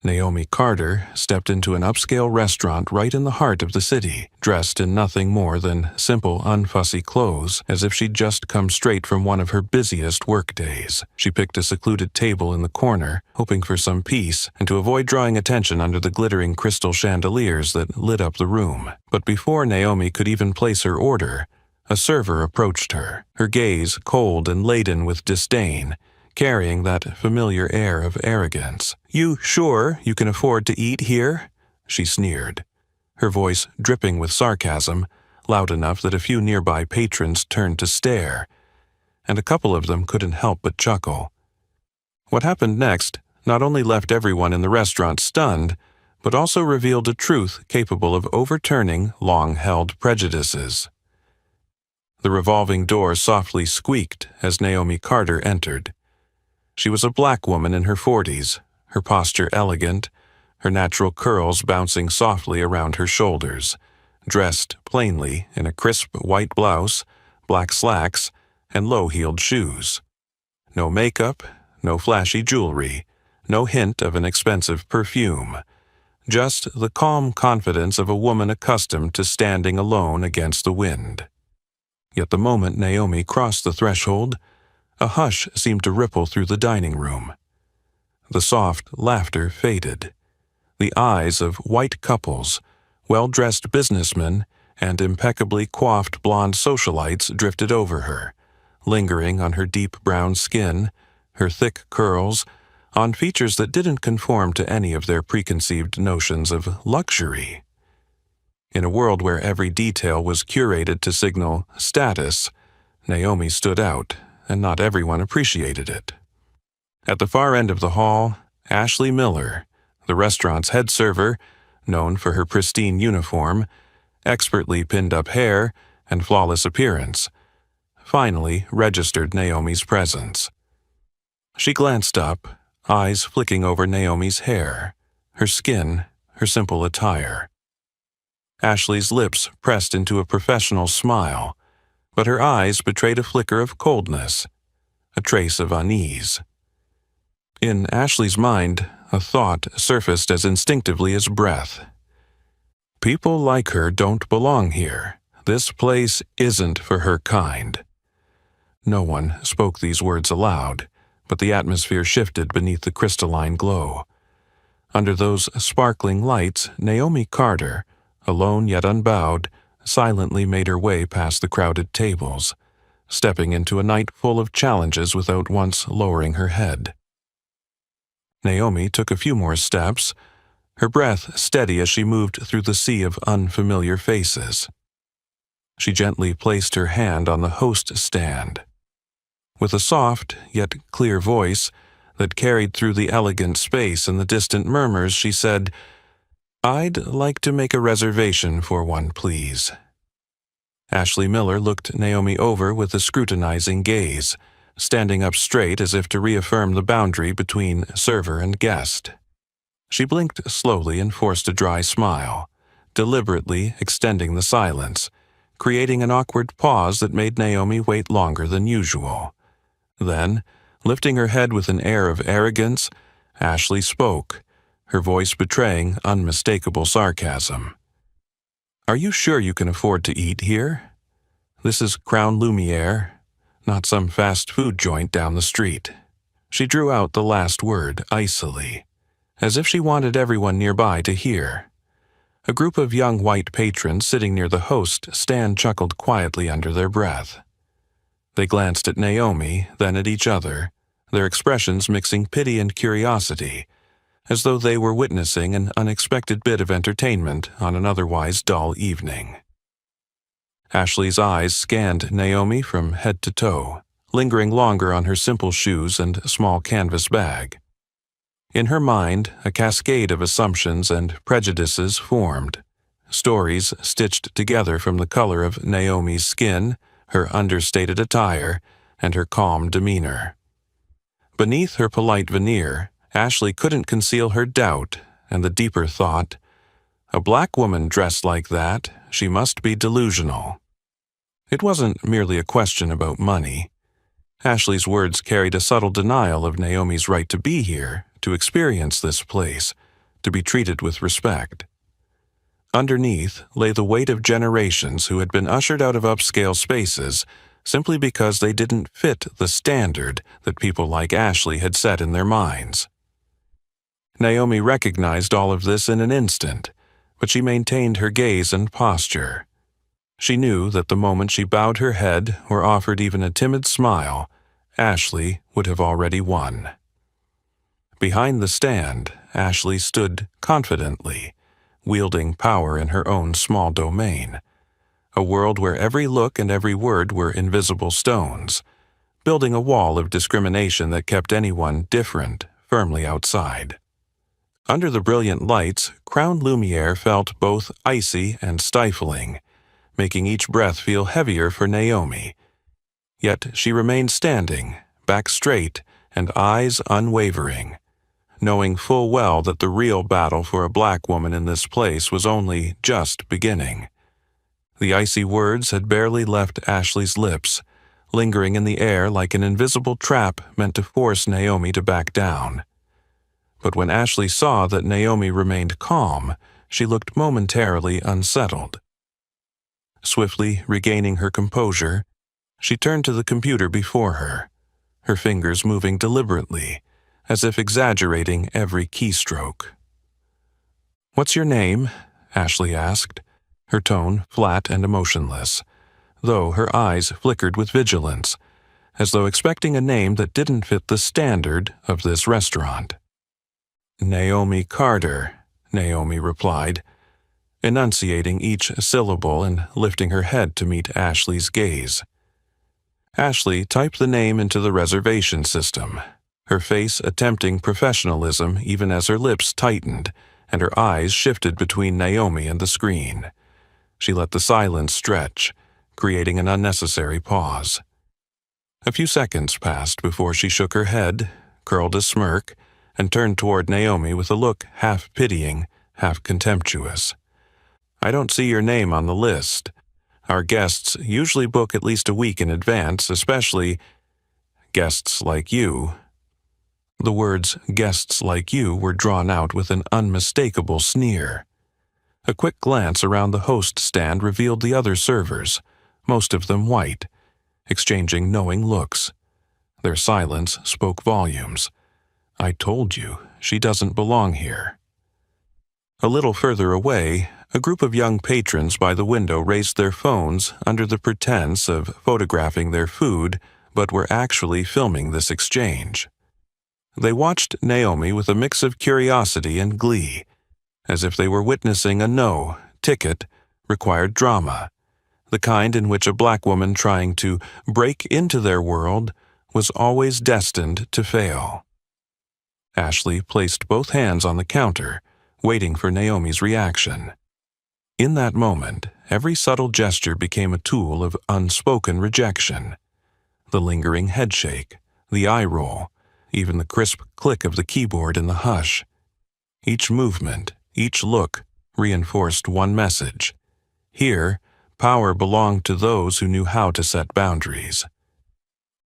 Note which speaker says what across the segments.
Speaker 1: Naomi Carter stepped into an upscale restaurant right in the heart of the city, dressed in nothing more than simple, unfussy clothes, as if she'd just come straight from one of her busiest work days. She picked a secluded table in the corner, hoping for some peace and to avoid drawing attention under the glittering crystal chandeliers that lit up the room. But before Naomi could even place her order, a server approached her, her gaze cold and laden with disdain, carrying that familiar air of arrogance. "You sure you can afford to eat here?" she sneered, her voice dripping with sarcasm, loud enough that a few nearby patrons turned to stare, and a couple of them couldn't help but chuckle. What happened next not only left everyone in the restaurant stunned, but also revealed a truth capable of overturning long-held prejudices. The revolving door softly squeaked as Naomi Carter entered. She was a black woman in her 40s, her posture elegant, her natural curls bouncing softly around her shoulders, dressed plainly in a crisp white blouse, black slacks, and low-heeled shoes. No makeup, no flashy jewelry, no hint of an expensive perfume. Just the calm confidence of a woman accustomed to standing alone against the wind. Yet the moment Naomi crossed the threshold, a hush seemed to ripple through the dining room. The soft laughter faded. The eyes of white couples, well-dressed businessmen, and impeccably coiffed blonde socialites drifted over her, lingering on her deep brown skin, her thick curls, on features that didn't conform to any of their preconceived notions of luxury. In a world where every detail was curated to signal status, Naomi stood out, and not everyone appreciated it. At the far end of the hall, Ashley Miller, the restaurant's head server, known for her pristine uniform, expertly pinned-up hair, and flawless appearance, finally registered Naomi's presence. She glanced up, eyes flicking over Naomi's hair, her skin, her simple attire. Ashley's lips pressed into a professional smile, but her eyes betrayed a flicker of coldness, a trace of unease. In Ashley's mind, a thought surfaced as instinctively as breath. People like her don't belong here. This place isn't for her kind. No one spoke these words aloud, but the atmosphere shifted beneath the crystalline glow. Under those sparkling lights, Naomi Carter, alone yet unbowed, silently made her way past the crowded tables, stepping into a night full of challenges without once lowering her head. Naomi took a few more steps, her breath steady as she moved through the sea of unfamiliar faces. She gently placed her hand on the host stand. With a soft yet clear voice that carried through the elegant space and the distant murmurs, she said, "I'd like to make a reservation for one, please." Ashley Miller looked Naomi over with a scrutinizing gaze, standing up straight as if to reaffirm the boundary between server and guest. She blinked slowly and forced a dry smile, deliberately extending the silence, creating an awkward pause that made Naomi wait longer than usual. Then, lifting her head with an air of arrogance, Ashley spoke, her voice betraying unmistakable sarcasm. "Are you sure you can afford to eat here? This is Crown Lumiere, not some fast food joint down the street." She drew out the last word icily, as if she wanted everyone nearby to hear. A group of young white patrons sitting near the host stand chuckled quietly under their breath. They glanced at Naomi, then at each other, their expressions mixing pity and curiosity, as though they were witnessing an unexpected bit of entertainment on an otherwise dull evening. Ashley's eyes scanned Naomi from head to toe, lingering longer on her simple shoes and small canvas bag. In her mind, a cascade of assumptions and prejudices formed, stories stitched together from the color of Naomi's skin, her understated attire, and her calm demeanor. Beneath her polite veneer, Ashley couldn't conceal her doubt and the deeper thought, a black woman dressed like that, she must be delusional. It wasn't merely a question about money. Ashley's words carried a subtle denial of Naomi's right to be here, to experience this place, to be treated with respect. Underneath lay the weight of generations who had been ushered out of upscale spaces simply because they didn't fit the standard that people like Ashley had set in their minds. Naomi recognized all of this in an instant, but she maintained her gaze and posture. She knew that the moment she bowed her head or offered even a timid smile, Ashley would have already won. Behind the stand, Ashley stood confidently, wielding power in her own small domain, a world where every look and every word were invisible stones, building a wall of discrimination that kept anyone different firmly outside. Under the brilliant lights, Crown Lumiere felt both icy and stifling, making each breath feel heavier for Naomi. Yet she remained standing, back straight and eyes unwavering, knowing full well that the real battle for a black woman in this place was only just beginning. The icy words had barely left Ashley's lips, lingering in the air like an invisible trap meant to force Naomi to back down. But when Ashley saw that Naomi remained calm, she looked momentarily unsettled. Swiftly regaining her composure, she turned to the computer before her, her fingers moving deliberately, as if exaggerating every keystroke. "What's your name?" Ashley asked, her tone flat and emotionless, though her eyes flickered with vigilance, as though expecting a name that didn't fit the standard of this restaurant. "Naomi Carter," Naomi replied, enunciating each syllable and lifting her head to meet Ashley's gaze. Ashley typed the name into the reservation system, her face attempting professionalism even as her lips tightened and her eyes shifted between Naomi and the screen. She let the silence stretch, creating an unnecessary pause. A few seconds passed before she shook her head, curled a smirk, and turned toward Naomi with a look half pitying, half contemptuous. "I don't see your name on the list. Our guests usually book at least a week in advance, especially guests like you." The words "guests like you" were drawn out with an unmistakable sneer. A quick glance around the host stand revealed the other servers, most of them white, exchanging knowing looks. Their silence spoke volumes. "I told you, she doesn't belong here." A little further away, a group of young patrons by the window raised their phones under the pretense of photographing their food, but were actually filming this exchange. They watched Naomi with a mix of curiosity and glee, as if they were witnessing a no-ticket required drama, the kind in which a black woman trying to break into their world was always destined to fail. Ashley placed both hands on the counter, waiting for Naomi's reaction. In that moment, every subtle gesture became a tool of unspoken rejection. The lingering headshake, the eye roll, even the crisp click of the keyboard in the hush. Each movement, each look, reinforced one message. Here, power belonged to those who knew how to set boundaries.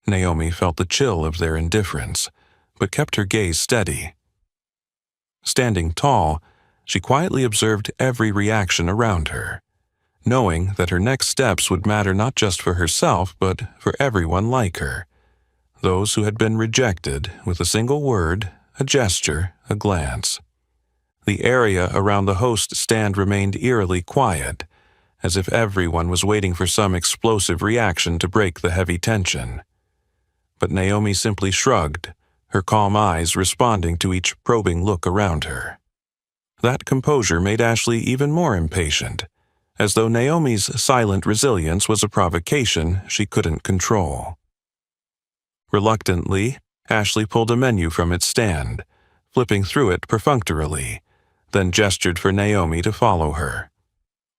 Speaker 1: Naomi felt the chill of their indifference, but kept her gaze steady. Standing tall, she quietly observed every reaction around her, knowing that her next steps would matter not just for herself but for everyone like her, those who had been rejected with a single word, a gesture, a glance. The area around the host stand remained eerily quiet, as if everyone was waiting for some explosive reaction to break the heavy tension. But Naomi simply shrugged, her calm eyes responding to each probing look around her. That composure made Ashley even more impatient, as though Naomi's silent resilience was a provocation she couldn't control. Reluctantly, Ashley pulled a menu from its stand, flipping through it perfunctorily, then gestured for Naomi to follow her.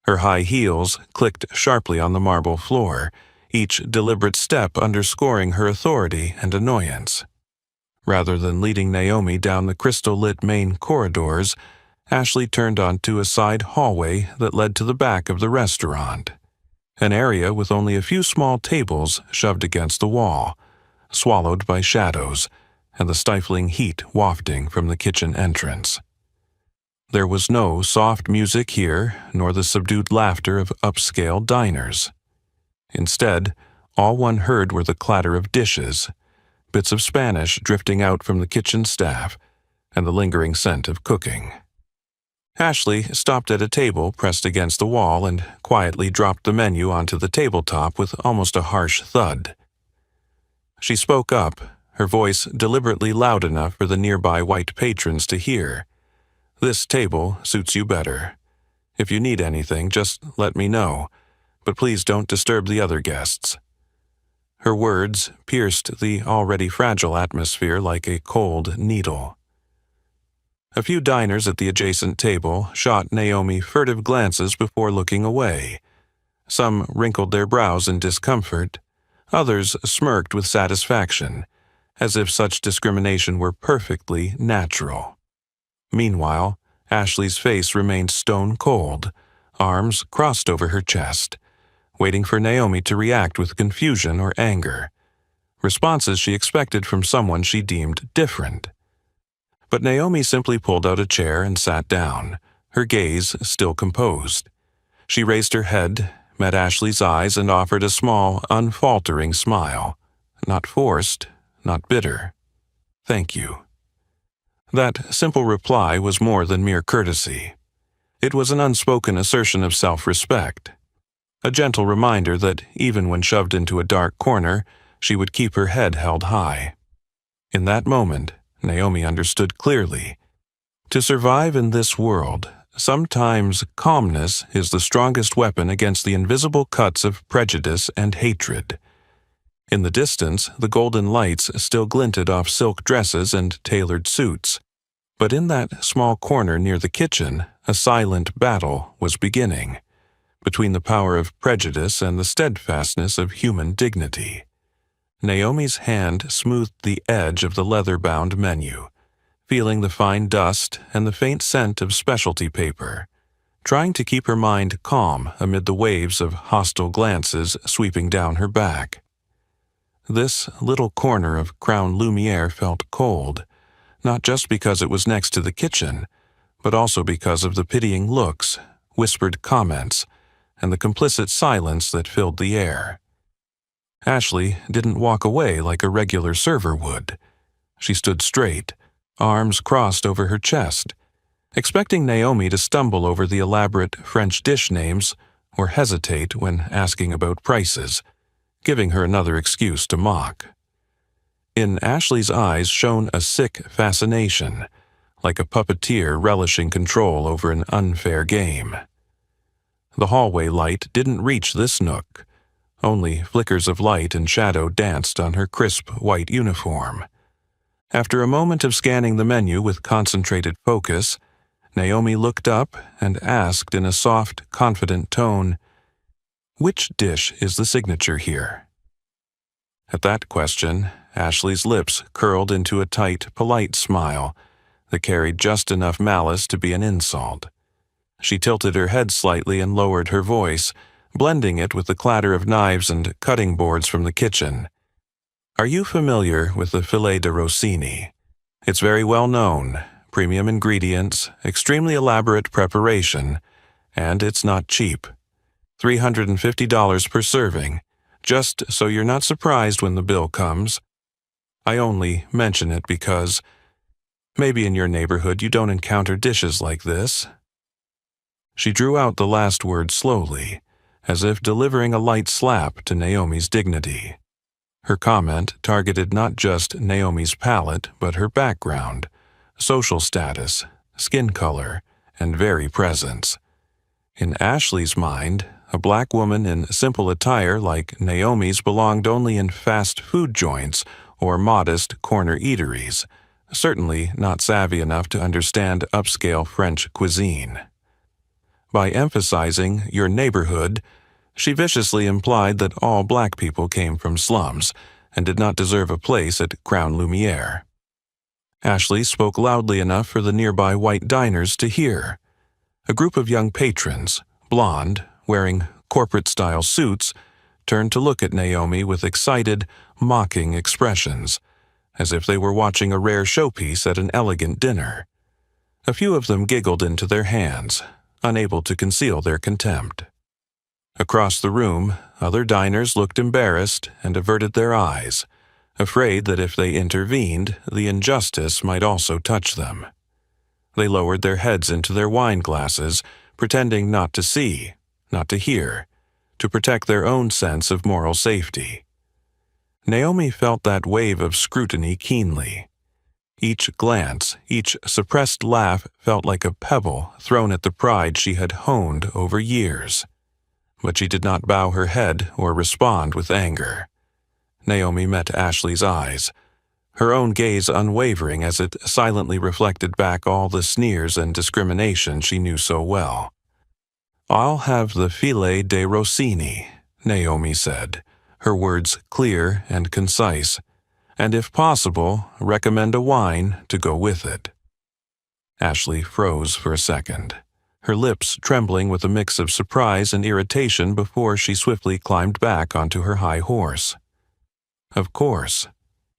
Speaker 1: Her high heels clicked sharply on the marble floor, each deliberate step underscoring her authority and annoyance. Rather than leading Naomi down the crystal-lit main corridors, Ashley turned onto a side hallway that led to the back of the restaurant, an area with only a few small tables shoved against the wall, swallowed by shadows and the stifling heat wafting from the kitchen entrance. There was no soft music here, nor the subdued laughter of upscale diners. Instead, all one heard were the clatter of dishes, bits of Spanish drifting out from the kitchen staff, and the lingering scent of cooking. Ashley stopped at a table pressed against the wall and quietly dropped the menu onto the tabletop with almost a harsh thud. She spoke up, her voice deliberately loud enough for the nearby white patrons to hear. "This table suits you better. If you need anything, just let me know, but please don't disturb the other guests." Her words pierced the already fragile atmosphere like a cold needle. A few diners at the adjacent table shot Naomi furtive glances before looking away. Some wrinkled their brows in discomfort, others smirked with satisfaction, as if such discrimination were perfectly natural. Meanwhile, Ashley's face remained stone cold, arms crossed over her chest, waiting for Naomi to react with confusion or anger, responses she expected from someone she deemed different. But Naomi simply pulled out a chair and sat down, her gaze still composed. She raised her head, met Ashley's eyes, and offered a small, unfaltering smile. Not forced, not bitter. "Thank you." That simple reply was more than mere courtesy. It was an unspoken assertion of self-respect, a gentle reminder that even when shoved into a dark corner, she would keep her head held high. In that moment, Naomi understood clearly. To survive in this world, sometimes calmness is the strongest weapon against the invisible cuts of prejudice and hatred. In the distance, the golden lights still glinted off silk dresses and tailored suits. But in that small corner near the kitchen, a silent battle was beginning, between the power of prejudice and the steadfastness of human dignity. Naomi's hand smoothed the edge of the leather-bound menu, feeling the fine dust and the faint scent of specialty paper, trying to keep her mind calm amid the waves of hostile glances sweeping down her back. This little corner of Crown Lumiere felt cold, not just because it was next to the kitchen, but also because of the pitying looks, whispered comments, and the complicit silence that filled the air. Ashley didn't walk away like a regular server would. She stood straight, arms crossed over her chest, expecting Naomi to stumble over the elaborate French dish names or hesitate when asking about prices, giving her another excuse to mock. In Ashley's eyes shone a sick fascination, like a puppeteer relishing control over an unfair game. The hallway light didn't reach this nook. Only flickers of light and shadow danced on her crisp white uniform. After a moment of scanning the menu with concentrated focus, Naomi looked up and asked in a soft, confident tone, "Which dish is the signature here?" At that question, Ashley's lips curled into a tight, polite smile that carried just enough malice to be an insult. She tilted her head slightly and lowered her voice, blending it with the clatter of knives and cutting boards from the kitchen. "Are you familiar with the filet de Rossini? It's very well known, premium ingredients, extremely elaborate preparation, and it's not cheap. $350 per serving, just so you're not surprised when the bill comes. I only mention it because maybe in your neighborhood you don't encounter dishes like this." She drew out the last word slowly, as if delivering a light slap to Naomi's dignity. Her comment targeted not just Naomi's palate, but her background, social status, skin color, and very presence. In Ashley's mind, a black woman in simple attire like Naomi's belonged only in fast food joints or modest corner eateries, certainly not savvy enough to understand upscale French cuisine. By emphasizing your neighborhood, she viciously implied that all black people came from slums and did not deserve a place at Crown Lumiere. Ashley spoke loudly enough for the nearby white diners to hear. A group of young patrons, blonde, wearing corporate-style suits, turned to look at Naomi with excited, mocking expressions, as if they were watching a rare showpiece at an elegant dinner. A few of them giggled into their hands, unable to conceal their contempt. Across the room, other diners looked embarrassed and averted their eyes, afraid that if they intervened, the injustice might also touch them. They lowered their heads into their wine glasses, pretending not to see, not to hear, to protect their own sense of moral safety. Naomi felt that wave of scrutiny keenly. Each glance, each suppressed laugh felt like a pebble thrown at the pride she had honed over years. But she did not bow her head or respond with anger. Naomi met Ashley's eyes, her own gaze unwavering as it silently reflected back all the sneers and discrimination she knew so well. "I'll have the filet de Rossini," Naomi said, her words clear and concise, "and if possible, recommend a wine to go with it." Ashley froze for a second, her lips trembling with a mix of surprise and irritation before she swiftly climbed back onto her high horse. "Of course.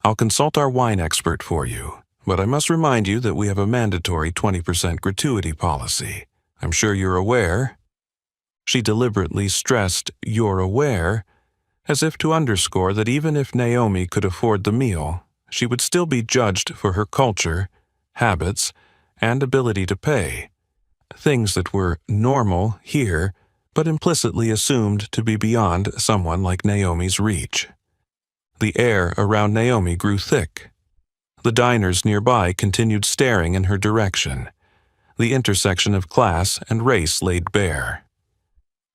Speaker 1: I'll consult our wine expert for you, but I must remind you that we have a mandatory 20% gratuity policy. I'm sure you're aware." She deliberately stressed "you're aware," as if to underscore that even if Naomi could afford the meal, she would still be judged for her culture, habits, and ability to pay, things that were normal here, but implicitly assumed to be beyond someone like Naomi's reach. The air around Naomi grew thick. The diners nearby continued staring in her direction, the intersection of class and race laid bare.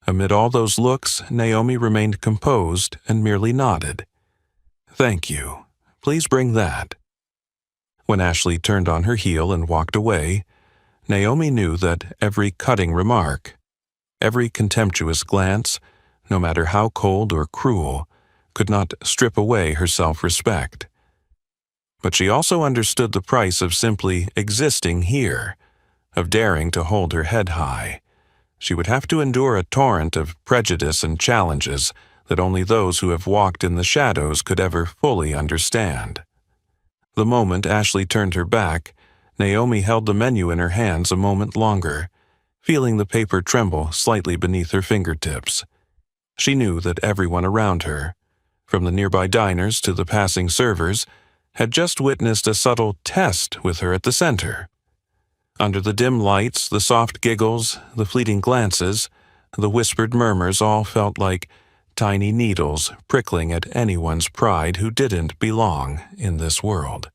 Speaker 1: Amid all those looks, Naomi remained composed and merely nodded. "Thank you. Please bring that." When Ashley turned on her heel and walked away, Naomi knew that every cutting remark, every contemptuous glance, no matter how cold or cruel, could not strip away her self-respect. But she also understood the price of simply existing here, of daring to hold her head high. She would have to endure a torrent of prejudice and challenges that only those who have walked in the shadows could ever fully understand. The moment Ashley turned her back, Naomi held the menu in her hands a moment longer, feeling the paper tremble slightly beneath her fingertips. She knew that everyone around her, from the nearby diners to the passing servers, had just witnessed a subtle test with her at the center. Under the dim lights, the soft giggles, the fleeting glances, the whispered murmurs all felt like tiny needles prickling at anyone's pride who didn't belong in this world.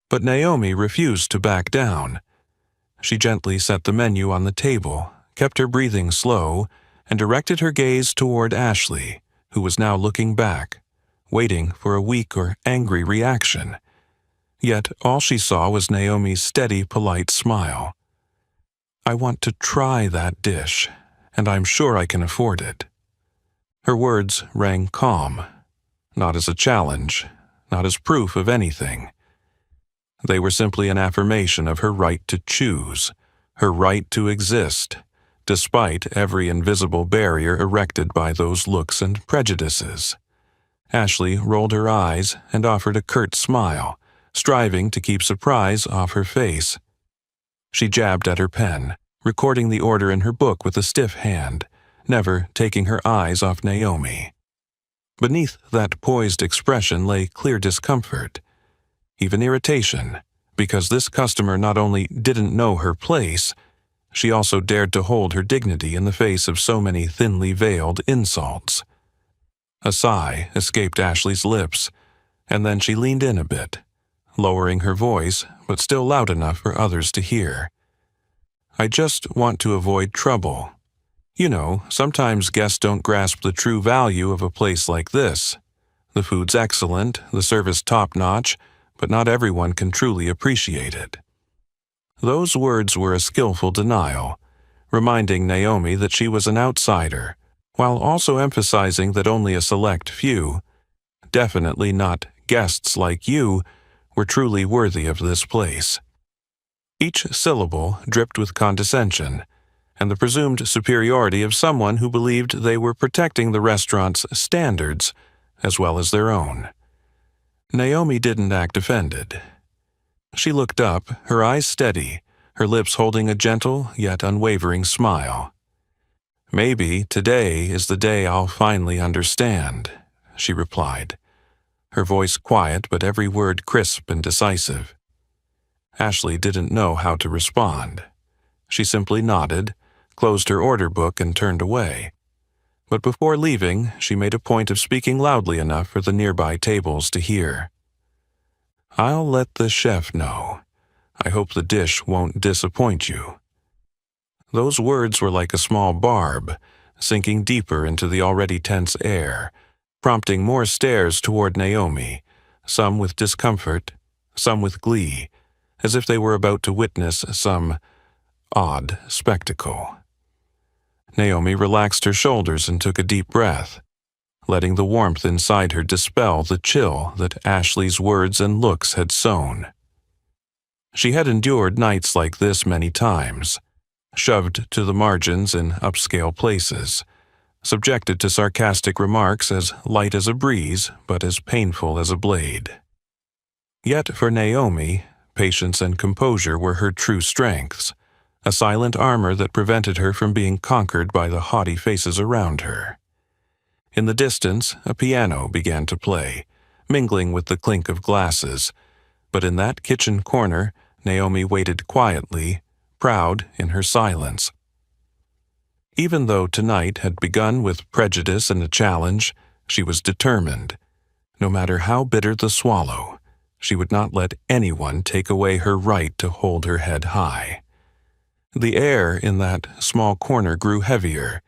Speaker 1: But Naomi refused to back down. She gently set the menu on the table, kept her breathing slow, and directed her gaze toward Ashley, who was now looking back, waiting for a weak or angry reaction. Yet all she saw was Naomi's steady, polite smile. "I want to try that dish, and I'm sure I can afford it." Her words rang calm, not as a challenge, not as proof of anything. They were simply an affirmation of her right to choose, her right to exist, despite every invisible barrier erected by those looks and prejudices. Ashley rolled her eyes and offered a curt smile, striving to keep surprise off her face. She jabbed at her pen, recording the order in her book with a stiff hand, never taking her eyes off Naomi. Beneath that poised expression lay clear discomfort, even irritation, because this customer not only didn't know her place, she also dared to hold her dignity in the face of so many thinly veiled insults. A sigh escaped Ashley's lips, and then she leaned in a bit, lowering her voice, but still loud enough for others to hear. "I just want to avoid trouble. You know, sometimes guests don't grasp the true value of a place like this. The food's excellent, the service top-notch, but not everyone can truly appreciate it." Those words were a skillful denial, reminding Naomi that she was an outsider, while also emphasizing that only a select few, definitely not guests like you, were truly worthy of this place. Each syllable dripped with condescension, and the presumed superiority of someone who believed they were protecting the restaurant's standards as well as their own. Naomi didn't act offended. She looked up, her eyes steady, her lips holding a gentle yet unwavering smile. "Maybe today is the day I'll finally understand," she replied, her voice quiet but every word crisp and decisive. Ashley didn't know how to respond. She simply nodded, closed her order book, and turned away. But before leaving, she made a point of speaking loudly enough for the nearby tables to hear. "I'll let the chef know. I hope the dish won't disappoint you." Those words were like a small barb, sinking deeper into the already tense air, prompting more stares toward Naomi, some with discomfort, some with glee, as if they were about to witness some odd spectacle. Naomi relaxed her shoulders and took a deep breath, letting the warmth inside her dispel the chill that Ashley's words and looks had sown. She had endured nights like this many times, shoved to the margins in upscale places, subjected to sarcastic remarks as light as a breeze but as painful as a blade. Yet for Naomi, patience and composure were her true strengths, a silent armor that prevented her from being conquered by the haughty faces around her. In the distance, a piano began to play, mingling with the clink of glasses, but in that kitchen corner, Naomi waited quietly, proud in her silence. Even though tonight had begun with prejudice and a challenge, she was determined. No matter how bitter the swallow, she would not let anyone take away her right to hold her head high. The air in that small corner grew heavier,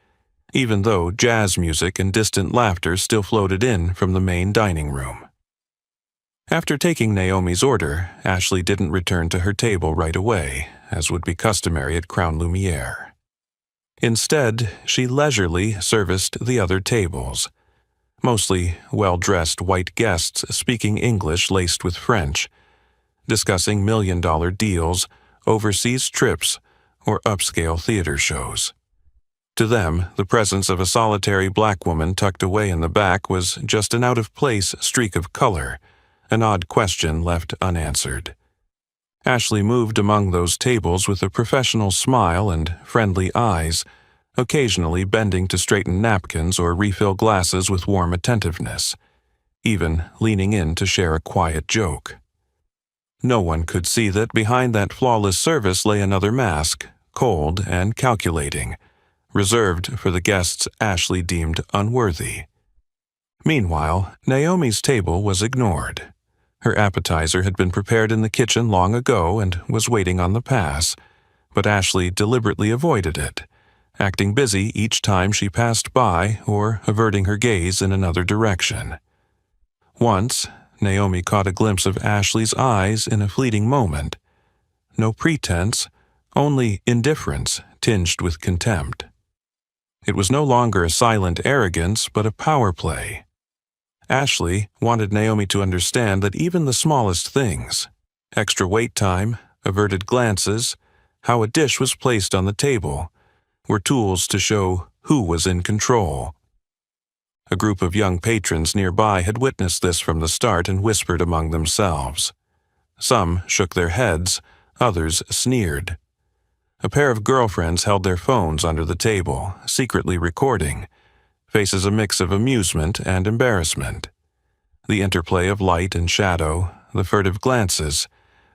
Speaker 1: even though jazz music and distant laughter still floated in from the main dining room. After taking Naomi's order, Ashley didn't return to her table right away, as would be customary at Crown Lumiere. Instead, she leisurely serviced the other tables, mostly well-dressed white guests speaking English laced with French, discussing million-dollar deals, overseas trips, or upscale theater shows. To them, the presence of a solitary black woman tucked away in the back was just an out-of-place streak of color, an odd question left unanswered. Ashley moved among those tables with a professional smile and friendly eyes, occasionally bending to straighten napkins or refill glasses with warm attentiveness, even leaning in to share a quiet joke. No one could see that behind that flawless service lay another mask, cold and calculating, reserved for the guests Ashley deemed unworthy. Meanwhile, Naomi's table was ignored. Her appetizer had been prepared in the kitchen long ago and was waiting on the pass, but Ashley deliberately avoided it, acting busy each time she passed by or averting her gaze in another direction. Once, Naomi caught a glimpse of Ashley's eyes in a fleeting moment. No pretense, only indifference tinged with contempt. It was no longer a silent arrogance, but a power play. Ashley wanted Naomi to understand that even the smallest things, extra wait time, averted glances, how a dish was placed on the table, were tools to show who was in control. A group of young patrons nearby had witnessed this from the start and whispered among themselves. Some shook their heads, others sneered. A pair of girlfriends held their phones under the table, secretly recording, faces a mix of amusement and embarrassment. The interplay of light and shadow, the furtive glances,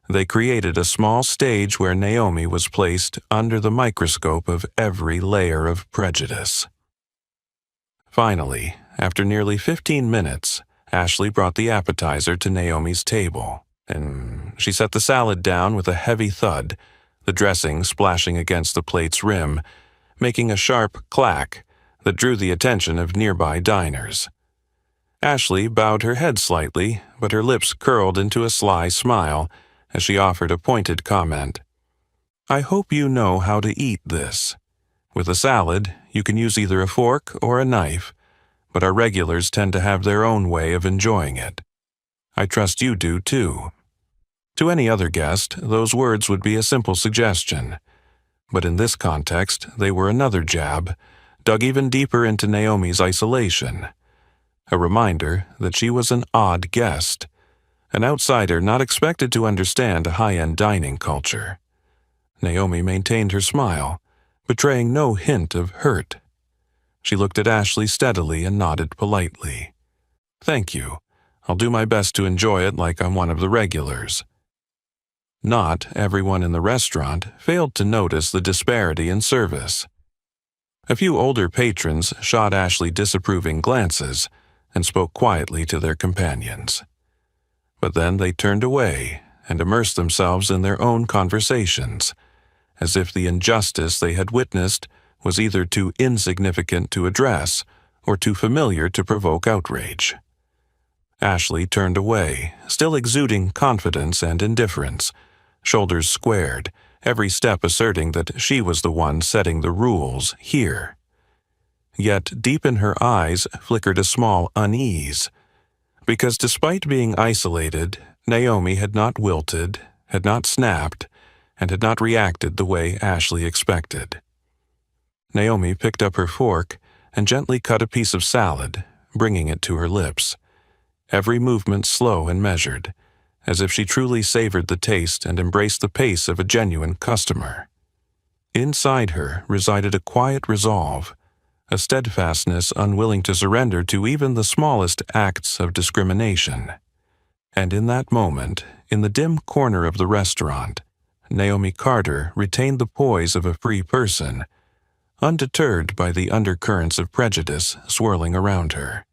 Speaker 1: they created a small stage where Naomi was placed under the microscope of every layer of prejudice. Finally, after nearly 15 minutes, Ashley brought the appetizer to Naomi's table, and she set the salad down with a heavy thud, the dressing splashing against the plate's rim, making a sharp clack that drew the attention of nearby diners. Ashley bowed her head slightly, but her lips curled into a sly smile as she offered a pointed comment. "I hope you know how to eat this. With a salad, you can use either a fork or a knife, but our regulars tend to have their own way of enjoying it. I trust you do too." To any other guest, those words would be a simple suggestion, but in this context, they were another jab, dug even deeper into Naomi's isolation. A reminder that she was an odd guest, an outsider not expected to understand a high-end dining culture. Naomi maintained her smile, betraying no hint of hurt. She looked at Ashley steadily and nodded politely. "Thank you. I'll do my best to enjoy it like I'm one of the regulars." Not everyone in the restaurant failed to notice the disparity in service. A few older patrons shot Ashley disapproving glances and spoke quietly to their companions. But then they turned away and immersed themselves in their own conversations, as if the injustice they had witnessed was either too insignificant to address or too familiar to provoke outrage. Ashley turned away, still exuding confidence and indifference, shoulders squared, every step asserting that she was the one setting the rules here. Yet deep in her eyes flickered a small unease, because despite being isolated, Naomi had not wilted, had not snapped, and had not reacted the way Ashley expected. Naomi picked up her fork and gently cut a piece of salad, bringing it to her lips, every movement slow and measured, as if she truly savored the taste and embraced the pace of a genuine customer. Inside her resided a quiet resolve, a steadfastness unwilling to surrender to even the smallest acts of discrimination. And in that moment, in the dim corner of the restaurant, Naomi Carter retained the poise of a free person, undeterred by the undercurrents of prejudice swirling around her.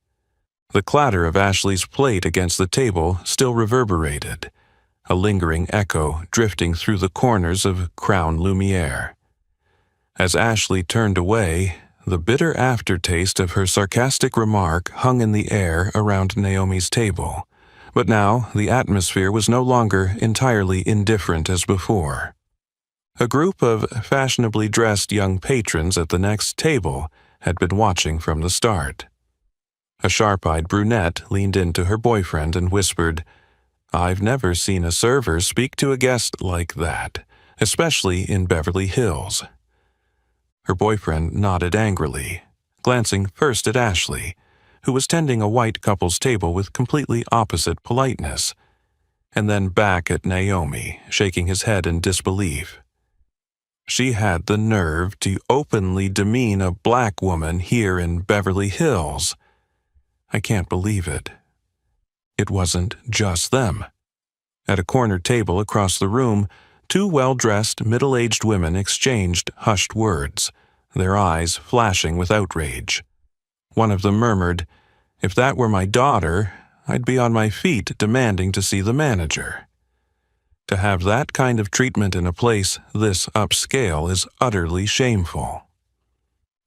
Speaker 1: The clatter of Ashley's plate against the table still reverberated, a lingering echo drifting through the corners of Crown Lumiere. As Ashley turned away, the bitter aftertaste of her sarcastic remark hung in the air around Naomi's table, but now the atmosphere was no longer entirely indifferent as before. A group of fashionably dressed young patrons at the next table had been watching from the start. A sharp-eyed brunette leaned into her boyfriend and whispered, "I've never seen a server speak to a guest like that, especially in Beverly Hills." Her boyfriend nodded angrily, glancing first at Ashley, who was tending a white couple's table with completely opposite politeness, and then back at Naomi, shaking his head in disbelief. She had the nerve to openly demean a black woman here in Beverly Hills. I can't believe it. It wasn't just them. At a corner table across the room, two well-dressed, middle-aged women exchanged hushed words, their eyes flashing with outrage. One of them murmured, "If that were my daughter, I'd be on my feet demanding to see the manager." To have that kind of treatment in a place this upscale is utterly shameful.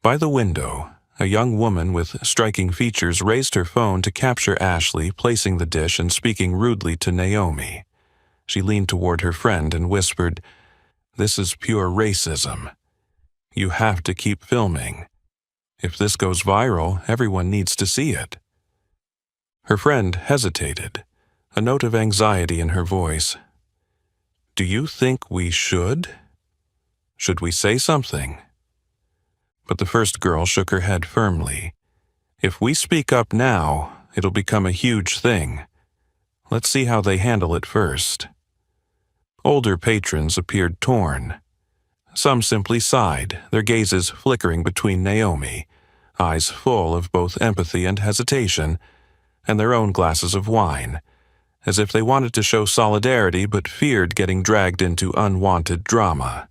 Speaker 1: By the window, a young woman with striking features raised her phone to capture Ashley placing the dish and speaking rudely to Naomi. She leaned toward her friend and whispered, "This is pure racism. You have to keep filming. If this goes viral, everyone needs to see it." Her friend hesitated, a note of anxiety in her voice. "Do you think we should? Should we say something?" But the first girl shook her head firmly. "If we speak up now, it'll become a huge thing. Let's see how they handle it first." Older patrons appeared torn. Some simply sighed, their gazes flickering between Naomi, eyes full of both empathy and hesitation, and their own glasses of wine, as if they wanted to show solidarity but feared getting dragged into unwanted drama.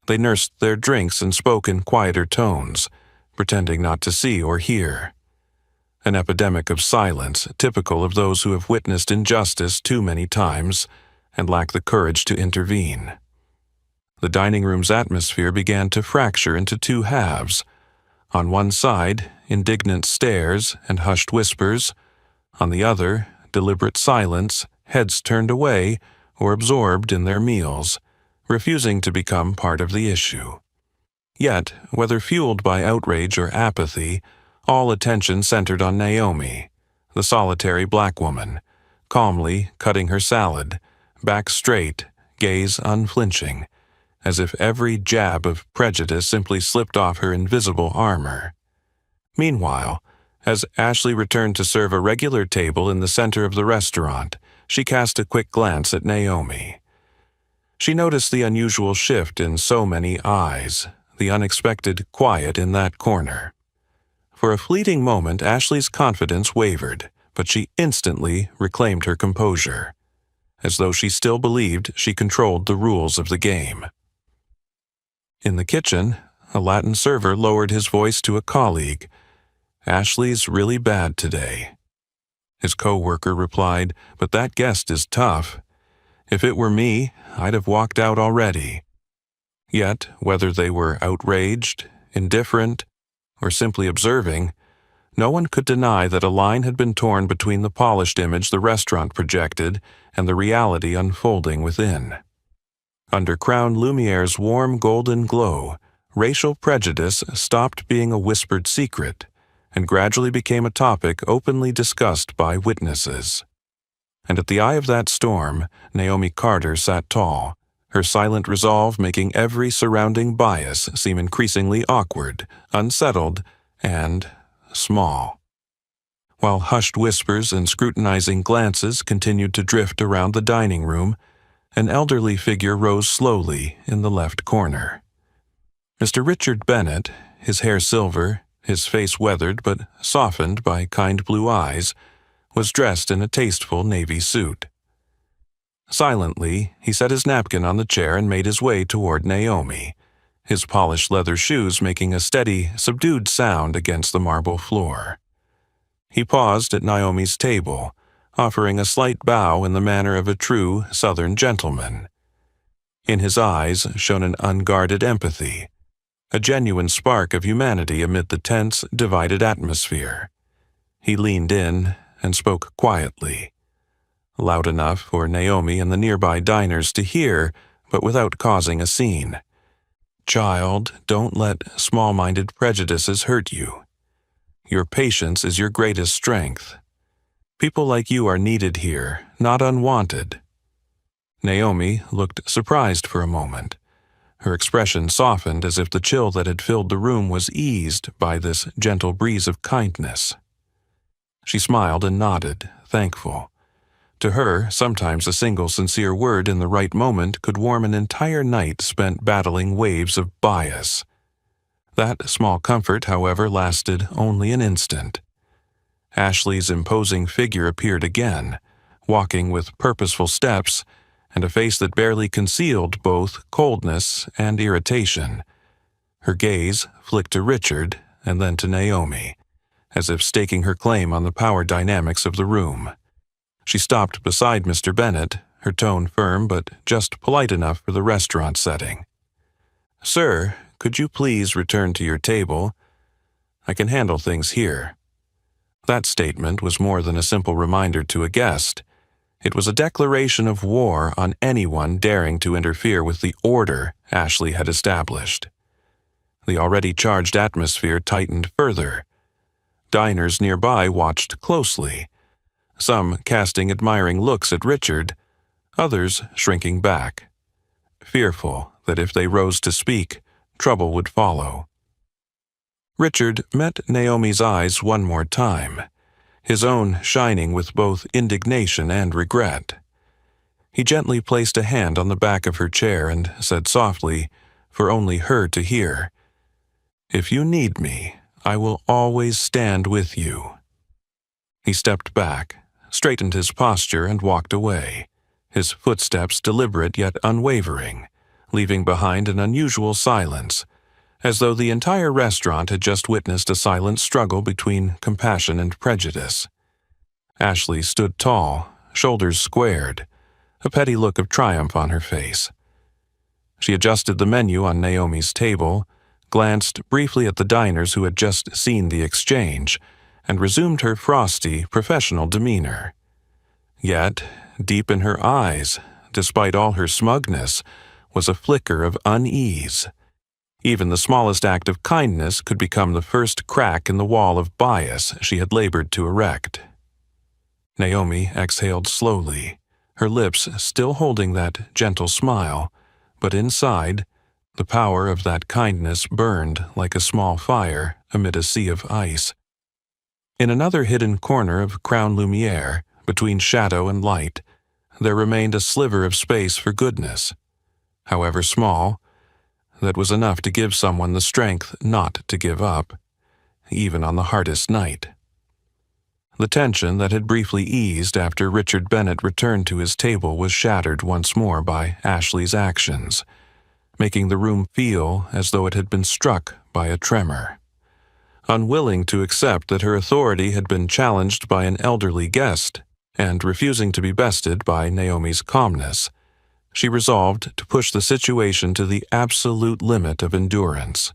Speaker 1: They nursed their drinks and spoke in quieter tones, pretending not to see or hear. An epidemic of silence, typical of those who have witnessed injustice too many times and lack the courage to intervene. The dining room's atmosphere began to fracture into two halves. On one side, indignant stares and hushed whispers. On the other, deliberate silence, heads turned away or absorbed in their meals, refusing to become part of the issue. Yet, whether fueled by outrage or apathy, all attention centered on Naomi, the solitary black woman, calmly cutting her salad, back straight, gaze unflinching, as if every jab of prejudice simply slipped off her invisible armor. Meanwhile, as Ashley returned to serve a regular table in the center of the restaurant, she cast a quick glance at Naomi. She noticed the unusual shift in so many eyes, the unexpected quiet in that corner. For a fleeting moment, Ashley's confidence wavered, but she instantly reclaimed her composure, as though she still believed she controlled the rules of the game. In the kitchen, a Latin server lowered his voice to a colleague. "Ashley's really bad today." His co-worker replied, "But that guest is tough. If it were me, I'd have walked out already." Yet, whether they were outraged, indifferent, or simply observing, no one could deny that a line had been torn between the polished image the restaurant projected and the reality unfolding within. Under Crown Lumiere's warm golden glow, racial prejudice stopped being a whispered secret and gradually became a topic openly discussed by witnesses. And at the eye of that storm, Naomi Carter sat tall, her silent resolve making every surrounding bias seem increasingly awkward, unsettled, and small. While hushed whispers and scrutinizing glances continued to drift around the dining room, an elderly figure rose slowly in the left corner. Mr. Richard Bennett, his hair silver, his face weathered but softened by kind blue eyes, was dressed in a tasteful navy suit. Silently, he set his napkin on the chair and made his way toward Naomi, his polished leather shoes making a steady, subdued sound against the marble floor. He paused at Naomi's table, offering a slight bow in the manner of a true Southern gentleman. In his eyes shone an unguarded empathy, a genuine spark of humanity amid the tense, divided atmosphere. He leaned in and spoke quietly, loud enough for Naomi and the nearby diners to hear, but without causing a scene. "Child, don't let small-minded prejudices hurt you. Your patience is your greatest strength. People like you are needed here, not unwanted." Naomi looked surprised for a moment. Her expression softened as if the chill that had filled the room was eased by this gentle breeze of kindness. She smiled and nodded, thankful. To her, sometimes a single sincere word in the right moment could warm an entire night spent battling waves of bias. That small comfort, however, lasted only an instant. Ashley's imposing figure appeared again, walking with purposeful steps and a face that barely concealed both coldness and irritation. Her gaze flicked to Richard and then to Naomi, as if staking her claim on the power dynamics of the room. She stopped beside Mr. Bennett, her tone firm but just polite enough for the restaurant setting. "Sir, could you please return to your table? I can handle things here." That statement was more than a simple reminder to a guest. It was a declaration of war on anyone daring to interfere with the order Ashley had established. The already charged atmosphere tightened further. Diners nearby watched closely, some casting admiring looks at Richard, others shrinking back, fearful that if they rose to speak, trouble would follow. Richard met Naomi's eyes one more time, his own shining with both indignation and regret. He gently placed a hand on the back of her chair and said softly, for only her to hear, "If you need me, I will always stand with you." He stepped back, straightened his posture, and walked away, his footsteps deliberate yet unwavering, leaving behind an unusual silence, as though the entire restaurant had just witnessed a silent struggle between compassion and prejudice. Ashley stood tall, shoulders squared, a petty look of triumph on her face. She adjusted the menu on Naomi's table, glanced briefly at the diners who had just seen the exchange, and resumed her frosty, professional demeanor. Yet, deep in her eyes, despite all her smugness, was a flicker of unease. Even the smallest act of kindness could become the first crack in the wall of bias she had labored to erect. Naomi exhaled slowly, her lips still holding that gentle smile, but inside, the power of that kindness burned like a small fire amid a sea of ice. In another hidden corner of Crown Lumiere, between shadow and light, there remained a sliver of space for goodness, however small, that was enough to give someone the strength not to give up, even on the hardest night. The tension that had briefly eased after Richard Bennett returned to his table was shattered once more by Ashley's actions, making the room feel as though it had been struck by a tremor. Unwilling to accept that her authority had been challenged by an elderly guest, and refusing to be bested by Naomi's calmness, she resolved to push the situation to the absolute limit of endurance.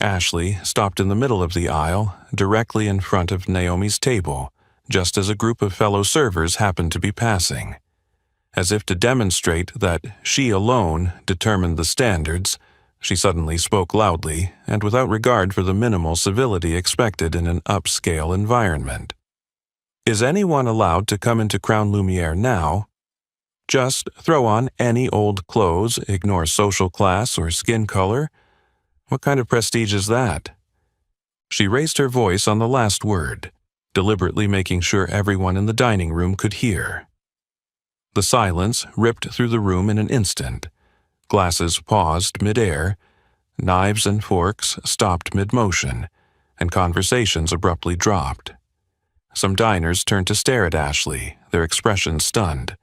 Speaker 1: Ashley stopped in the middle of the aisle, directly in front of Naomi's table, just as a group of fellow servers happened to be passing. As if to demonstrate that she alone determined the standards, she suddenly spoke loudly and without regard for the minimal civility expected in an upscale environment. "Is anyone allowed to come into Crown Lumiere now? Just throw on any old clothes, ignore social class or skin color? What kind of prestige is that?" She raised her voice on the last word, deliberately making sure everyone in the dining room could hear. The silence ripped through the room in an instant. Glasses paused mid-air, knives and forks stopped mid-motion, and conversations abruptly dropped. Some diners turned to stare at Ashley, their expressions stunned.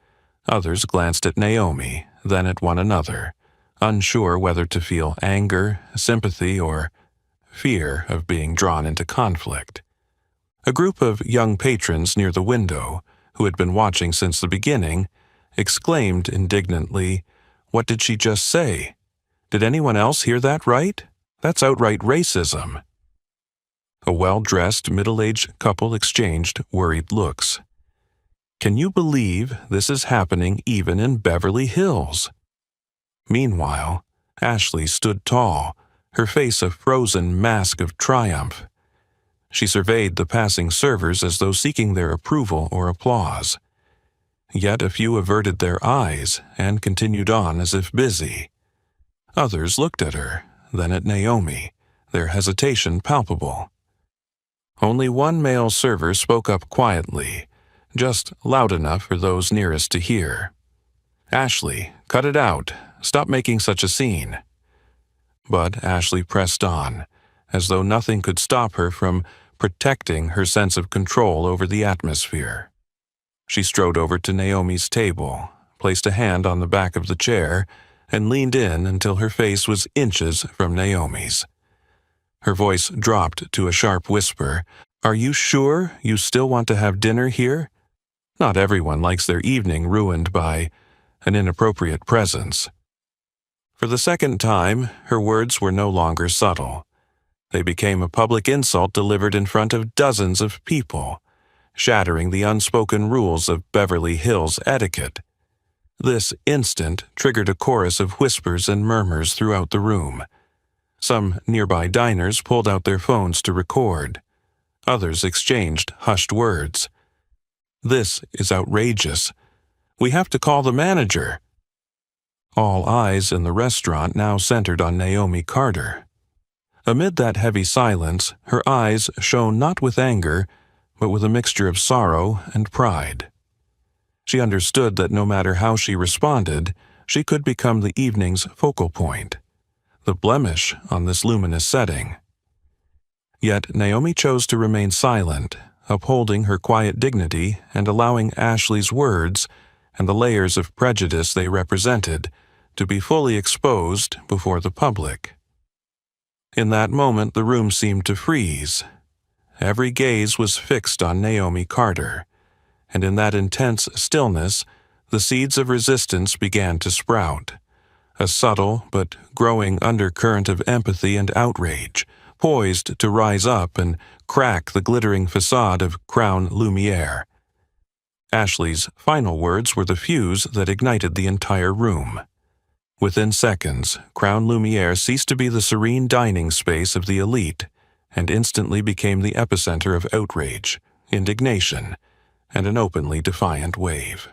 Speaker 1: Others glanced at Naomi, then at one another, unsure whether to feel anger, sympathy, or fear of being drawn into conflict. A group of young patrons near the window, who had been watching since the beginning, exclaimed indignantly, "What did she just say? Did anyone else hear that right? That's outright racism." A well-dressed, middle-aged couple exchanged worried looks. "Can you believe this is happening even in Beverly Hills?" Meanwhile, Ashley stood tall, her face a frozen mask of triumph. She surveyed the passing servers as though seeking their approval or applause. Yet a few averted their eyes and continued on as if busy. Others looked at her, then at Naomi, their hesitation palpable. Only one male server spoke up quietly, just loud enough for those nearest to hear. "Ashley, cut it out. Stop making such a scene." But Ashley pressed on, as though nothing could stop her from protecting her sense of control over the atmosphere. She strode over to Naomi's table, placed a hand on the back of the chair, and leaned in until her face was inches from Naomi's. Her voice dropped to a sharp whisper. "Are you sure you still want to have dinner here? Not everyone likes their evening ruined by an inappropriate presence." For the second time, her words were no longer subtle. They became a public insult delivered in front of dozens of people, shattering the unspoken rules of Beverly Hills etiquette. This instant triggered a chorus of whispers and murmurs throughout the room. Some nearby diners pulled out their phones to record. Others exchanged hushed words. "This is outrageous. We have to call the manager." All eyes in the restaurant now centered on Naomi Carter. Amid that heavy silence, her eyes shone not with anger, but with a mixture of sorrow and pride. She understood that no matter how she responded, she could become the evening's focal point, the blemish on this luminous setting. Yet Naomi chose to remain silent, upholding her quiet dignity and allowing Ashley's words, and the layers of prejudice they represented, to be fully exposed before the public. In that moment, the room seemed to freeze. Every gaze was fixed on Naomi Carter, and in that intense stillness, the seeds of resistance began to sprout, a subtle but growing undercurrent of empathy and outrage, poised to rise up and crack the glittering facade of Crown Lumiere. Ashley's final words were the fuse that ignited the entire room. Within seconds, Crown Lumiere ceased to be the serene dining space of the elite and instantly became the epicenter of outrage, indignation, and an openly defiant wave.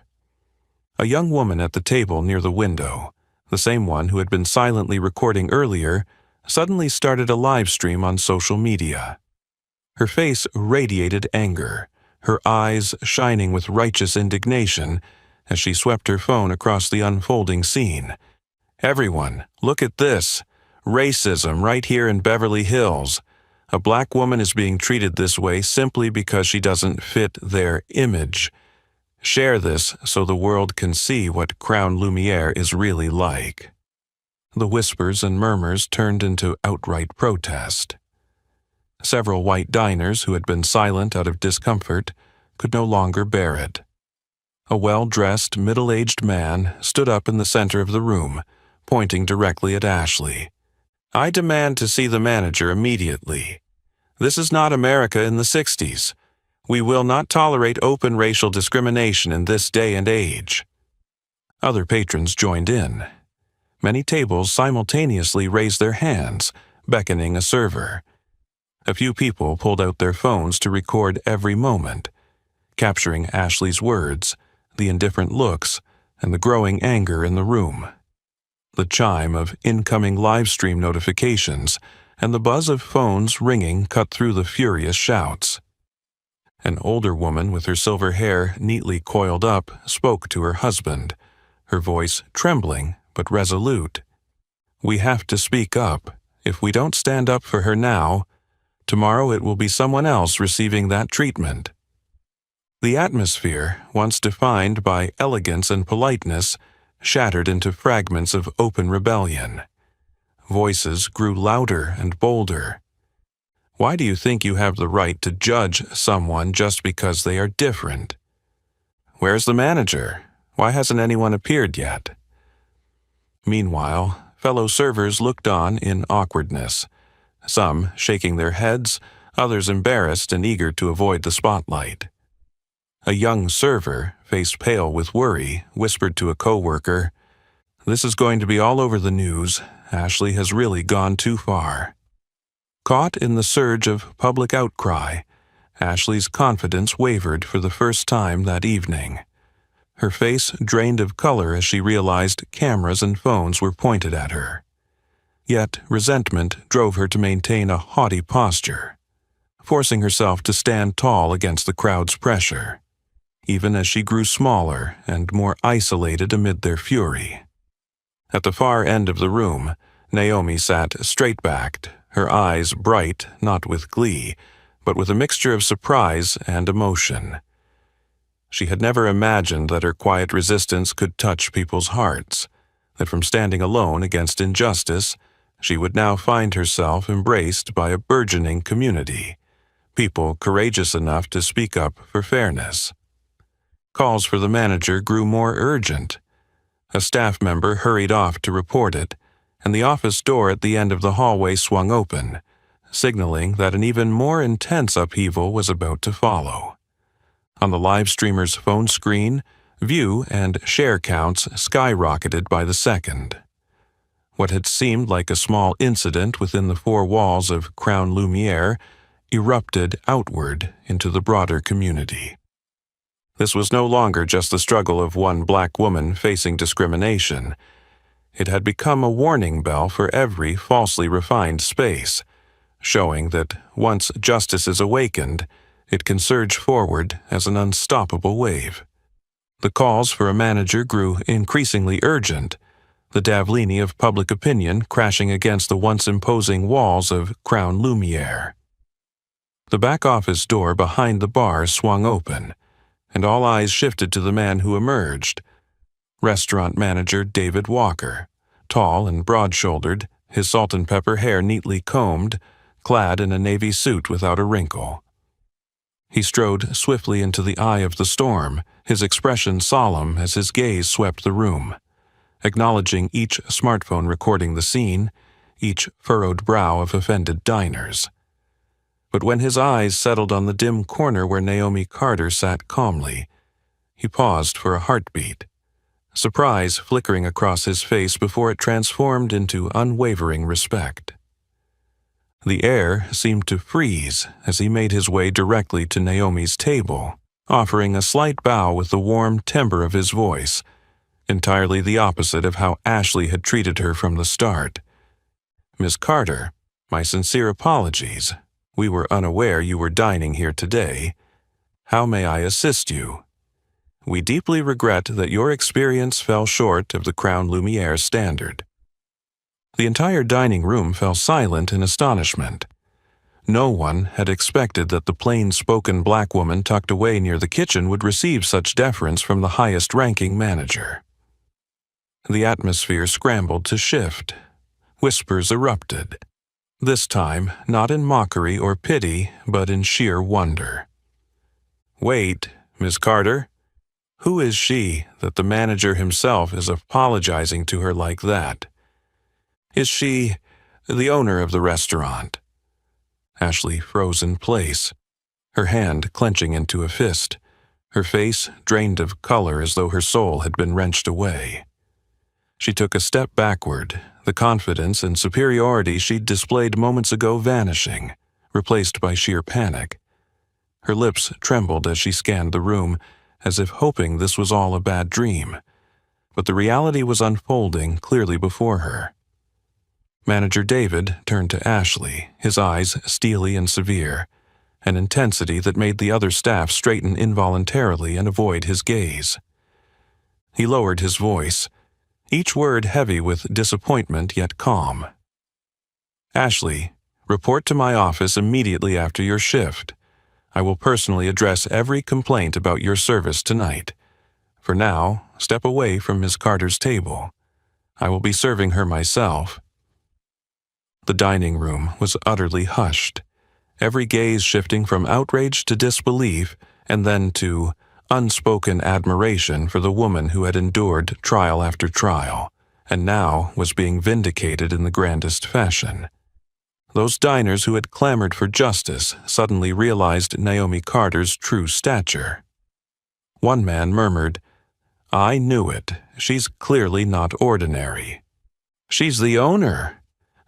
Speaker 1: A young woman at the table near the window, the same one who had been silently recording earlier, suddenly started a live stream on social media. Her face radiated anger, her eyes shining with righteous indignation as she swept her phone across the unfolding scene, "Everyone, look at this. Racism right here in Beverly Hills. A black woman is being treated this way simply because she doesn't fit their image. Share this so the world can see what Crown Lumiere is really like." The whispers and murmurs turned into outright protest. Several white diners who had been silent out of discomfort could no longer bear it. A well-dressed, middle-aged man stood up in the center of the room, pointing directly at Ashley. "I demand to see the manager immediately. This is not America in the 60s. We will not tolerate open racial discrimination in this day and age." Other patrons joined in. Many tables simultaneously raised their hands, beckoning a server. A few people pulled out their phones to record every moment, capturing Ashley's words, the indifferent looks, and the growing anger in the room. The chime of incoming livestream notifications and the buzz of phones ringing cut through the furious shouts. An older woman with her silver hair neatly coiled up spoke to her husband, her voice trembling but resolute. "We have to speak up. If we don't stand up for her now, tomorrow it will be someone else receiving that treatment." The atmosphere, once defined by elegance and politeness, shattered into fragments of open rebellion. Voices grew louder and bolder. "Why do you think you have the right to judge someone just because they are different? Where's the manager? Why hasn't anyone appeared yet?" Meanwhile, fellow servers looked on in awkwardness, some shaking their heads, others embarrassed and eager to avoid the spotlight. A young server, face pale with worry, whispered to a coworker, "This is going to be all over the news. Ashley has really gone too far." Caught in the surge of public outcry, Ashley's confidence wavered for the first time that evening. Her face drained of color as she realized cameras and phones were pointed at her. Yet resentment drove her to maintain a haughty posture, forcing herself to stand tall against the crowd's pressure, even as she grew smaller and more isolated amid their fury. At the far end of the room, Naomi sat straight-backed, her eyes bright not with glee, but with a mixture of surprise and emotion. She had never imagined that her quiet resistance could touch people's hearts, that from standing alone against injustice, she would now find herself embraced by a burgeoning community, people courageous enough to speak up for fairness. Calls for the manager grew more urgent. A staff member hurried off to report it, and the office door at the end of the hallway swung open, signaling that an even more intense upheaval was about to follow. On the live streamer's phone screen, view and share counts skyrocketed by the second. What had seemed like a small incident within the four walls of Crown Lumiere erupted outward into the broader community. This was no longer just the struggle of one black woman facing discrimination. It had become a warning bell for every falsely refined space, showing that once justice is awakened, it can surge forward as an unstoppable wave. The calls for a manager grew increasingly urgent, the Davlini of public opinion crashing against the once imposing walls of Crown Lumiere. The back office door behind the bar swung open, and all eyes shifted to the man who emerged. Restaurant manager David Walker, tall and broad-shouldered, his salt and pepper hair neatly combed, clad in a navy suit without a wrinkle. He strode swiftly into the eye of the storm, his expression solemn as his gaze swept the room, acknowledging each smartphone recording the scene, each furrowed brow of offended diners. But when his eyes settled on the dim corner where Naomi Carter sat calmly, he paused for a heartbeat, surprise flickering across his face before it transformed into unwavering respect. The air seemed to freeze as he made his way directly to Naomi's table, offering a slight bow with the warm timbre of his voice, entirely the opposite of how Ashley had treated her from the start. "Miss Carter, my sincere apologies. We were unaware you were dining here today. How may I assist you? We deeply regret that your experience fell short of the Crown Lumiere standard." The entire dining room fell silent in astonishment. No one had expected that the plain-spoken black woman tucked away near the kitchen would receive such deference from the highest-ranking manager. The atmosphere scrambled to shift. Whispers erupted. This time, not in mockery or pity, but in sheer wonder. "Wait, Miss Carter. Who is she that the manager himself is apologizing to her like that? Is she the owner of the restaurant?" Ashley froze in place, her hand clenching into a fist, her face drained of color as though her soul had been wrenched away. She took a step backward, the confidence and superiority she'd displayed moments ago vanishing, replaced by sheer panic. Her lips trembled as she scanned the room, as if hoping this was all a bad dream. But the reality was unfolding clearly before her. Manager David turned to Ashley, his eyes steely and severe, an intensity that made the other staff straighten involuntarily and avoid his gaze. He lowered his voice, each word heavy with disappointment yet calm. "Ashley, report to my office immediately after your shift. I will personally address every complaint about your service tonight. For now, step away from Miss Carter's table. I will be serving her myself." The dining room was utterly hushed, every gaze shifting from outrage to disbelief and then to unspoken admiration for the woman who had endured trial after trial, and now was being vindicated in the grandest fashion. Those diners who had clamored for justice suddenly realized Naomi Carter's true stature. One man murmured, "I knew it. She's clearly not ordinary. She's the owner.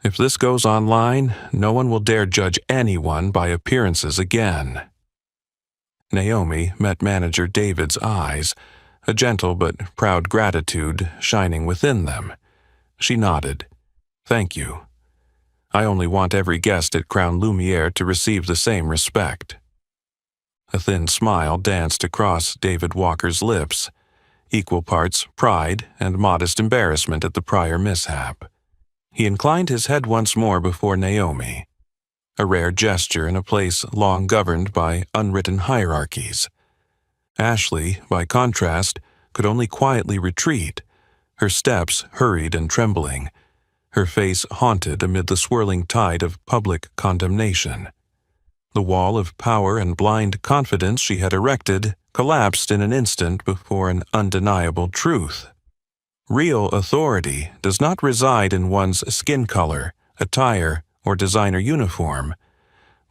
Speaker 1: If this goes online, no one will dare judge anyone by appearances again." Naomi met Manager David's eyes, a gentle but proud gratitude shining within them. She nodded. "Thank you. I only want every guest at Crown Lumiere to receive the same respect." A thin smile danced across David Walker's lips, equal parts pride and modest embarrassment at the prior mishap. He inclined his head once more before Naomi, a rare gesture in a place long governed by unwritten hierarchies. Ashley, by contrast, could only quietly retreat, her steps hurried and trembling, her face haunted amid the swirling tide of public condemnation. The wall of power and blind confidence she had erected collapsed in an instant before an undeniable truth. Real authority does not reside in one's skin color, attire, or designer uniform,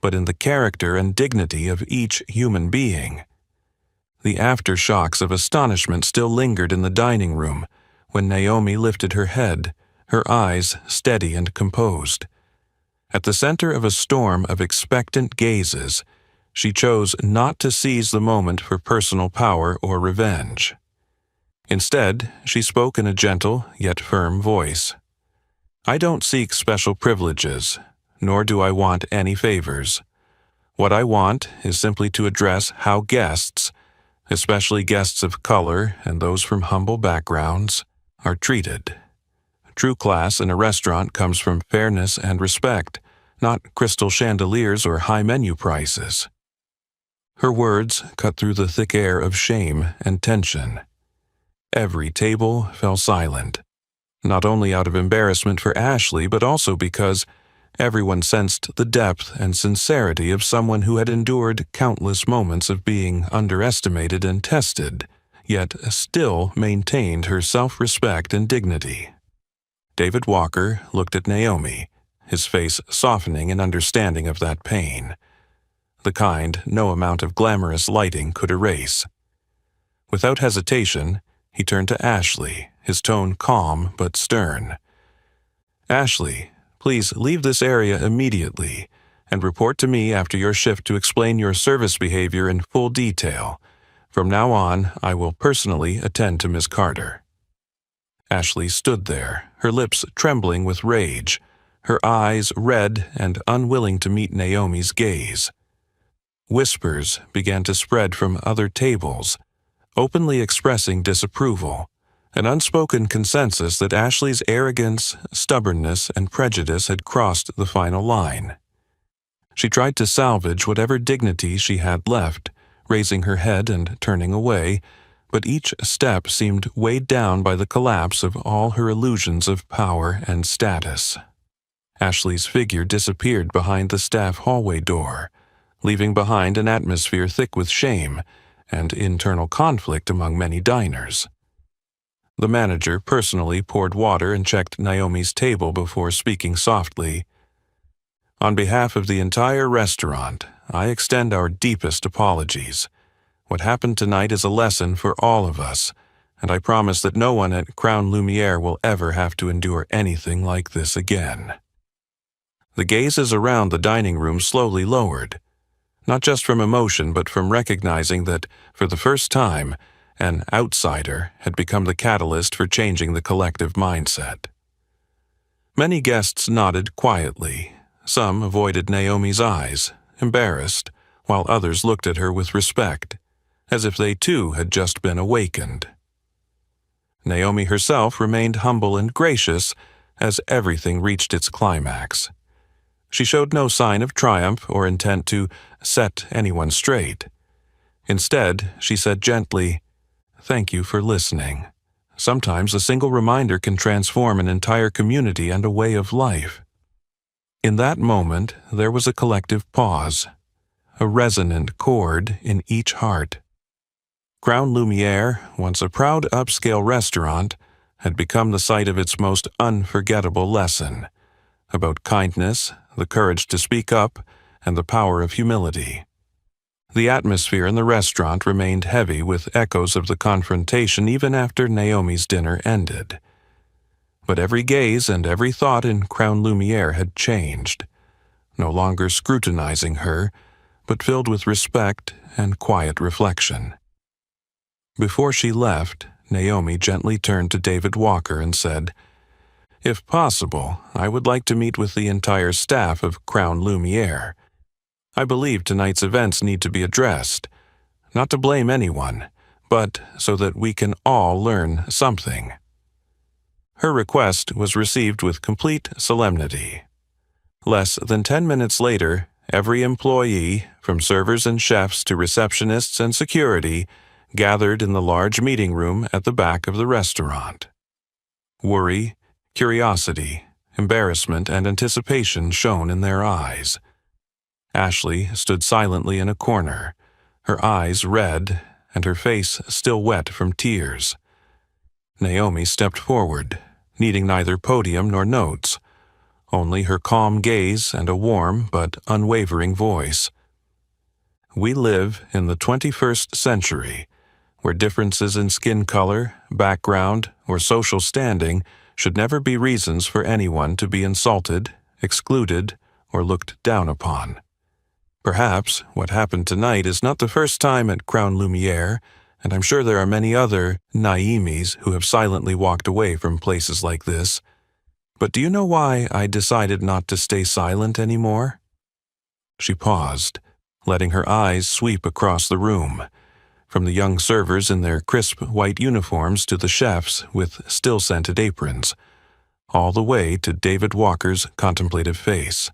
Speaker 1: but in the character and dignity of each human being. The aftershocks of astonishment still lingered in the dining room when Naomi lifted her head, her eyes steady and composed. At the center of a storm of expectant gazes, she chose not to seize the moment for personal power or revenge. Instead, she spoke in a gentle yet firm voice. "I don't seek special privileges, nor do I want any favors. What I want is simply to address how guests, especially guests of color and those from humble backgrounds, are treated. True class in a restaurant comes from fairness and respect, not crystal chandeliers or high menu prices." Her words cut through the thick air of shame and tension. Every table fell silent, not only out of embarrassment for Ashley, but also because everyone sensed the depth and sincerity of someone who had endured countless moments of being underestimated and tested, yet still maintained her self-respect and dignity. David Walker looked at Naomi, his face softening in understanding of that pain, the kind no amount of glamorous lighting could erase. Without hesitation, he turned to Ashley, his tone calm but stern. "Ashley, please leave this area immediately and report to me after your shift to explain your service behavior in full detail. From now on, I will personally attend to Miss Carter." Ashley stood there, her lips trembling with rage, her eyes red and unwilling to meet Naomi's gaze. Whispers began to spread from other tables, openly expressing disapproval, an unspoken consensus that Ashley's arrogance, stubbornness, and prejudice had crossed the final line. She tried to salvage whatever dignity she had left, raising her head and turning away, but each step seemed weighed down by the collapse of all her illusions of power and status. Ashley's figure disappeared behind the staff hallway door, leaving behind an atmosphere thick with shame and internal conflict among many diners. The manager personally poured water and checked Naomi's table before speaking softly. "On behalf of the entire restaurant, I extend our deepest apologies. What happened tonight is a lesson for all of us, and I promise that no one at Crown Lumiere will ever have to endure anything like this again." The gazes around the dining room slowly lowered, not just from emotion but from recognizing that, for the first time, an outsider had become the catalyst for changing the collective mindset. Many guests nodded quietly. Some avoided Naomi's eyes, embarrassed, while others looked at her with respect, as if they too had just been awakened. Naomi herself remained humble and gracious as everything reached its climax. She showed no sign of triumph or intent to set anyone straight. Instead, she said gently, "Thank you for listening. Sometimes a single reminder can transform an entire community and a way of life." In that moment, there was a collective pause, a resonant chord in each heart. Crown Lumiere, once a proud upscale restaurant, had become the site of its most unforgettable lesson about kindness, the courage to speak up, and the power of humility. The atmosphere in the restaurant remained heavy with echoes of the confrontation even after Naomi's dinner ended. But every gaze and every thought in Crown Lumiere had changed, no longer scrutinizing her, but filled with respect and quiet reflection. Before she left, Naomi gently turned to David Walker and said, "If possible, I would like to meet with the entire staff of Crown Lumiere. I believe tonight's events need to be addressed, not to blame anyone, but so that we can all learn something." Her request was received with complete solemnity. Less than 10 minutes later, every employee, from servers and chefs to receptionists and security, gathered in the large meeting room at the back of the restaurant. Worry, curiosity, embarrassment, and anticipation shone in their eyes. Ashley stood silently in a corner, her eyes red and her face still wet from tears. Naomi stepped forward, needing neither podium nor notes, only her calm gaze and a warm but unwavering voice. "We live in the 21st century, where differences in skin color, background, or social standing should never be reasons for anyone to be insulted, excluded, or looked down upon. Perhaps what happened tonight is not the first time at Crown Lumiere, and I'm sure there are many other Naimis who have silently walked away from places like this. But do you know why I decided not to stay silent anymore?" She paused, letting her eyes sweep across the room, from the young servers in their crisp white uniforms to the chefs with still-scented aprons, all the way to David Walker's contemplative face.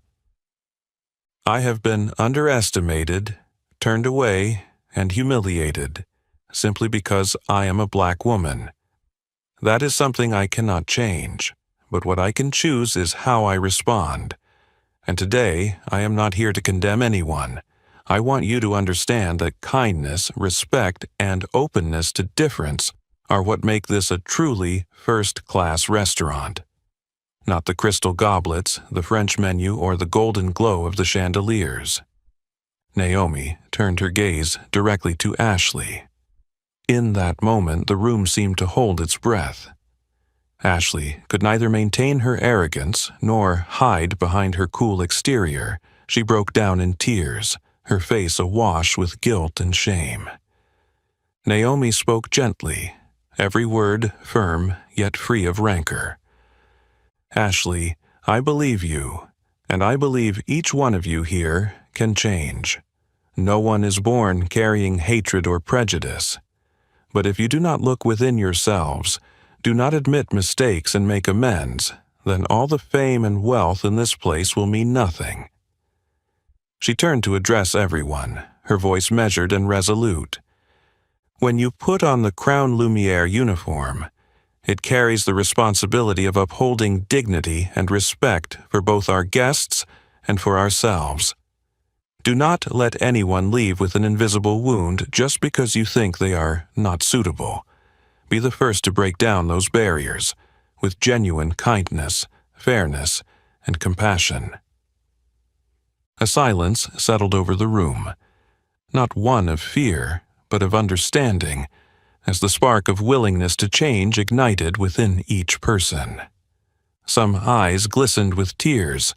Speaker 1: "I have been underestimated, turned away, and humiliated, simply because I am a black woman. That is something I cannot change, but what I can choose is how I respond. And today, I am not here to condemn anyone. I want you to understand that kindness, respect, and openness to difference are what make this a truly first-class restaurant. Not the crystal goblets, the French menu, or the golden glow of the chandeliers." Naomi turned her gaze directly to Ashley. In that moment, the room seemed to hold its breath. Ashley could neither maintain her arrogance nor hide behind her cool exterior. She broke down in tears, her face awash with guilt and shame. Naomi spoke gently, every word firm yet free of rancor. "Ashley, I believe you, and I believe each one of you here can change. No one is born carrying hatred or prejudice. But if you do not look within yourselves, do not admit mistakes and make amends, then all the fame and wealth in this place will mean nothing. She turned to address everyone, her voice measured and resolute. When you put on the Crown Lumiere uniform, it carries the responsibility of upholding dignity and respect for both our guests and for ourselves. Do not let anyone leave with an invisible wound just because you think they are not suitable. Be the first to break down those barriers with genuine kindness, fairness, and compassion. A silence settled over the room, not one of fear, but of understanding, as the spark of willingness to change ignited within each person. Some eyes glistened with tears,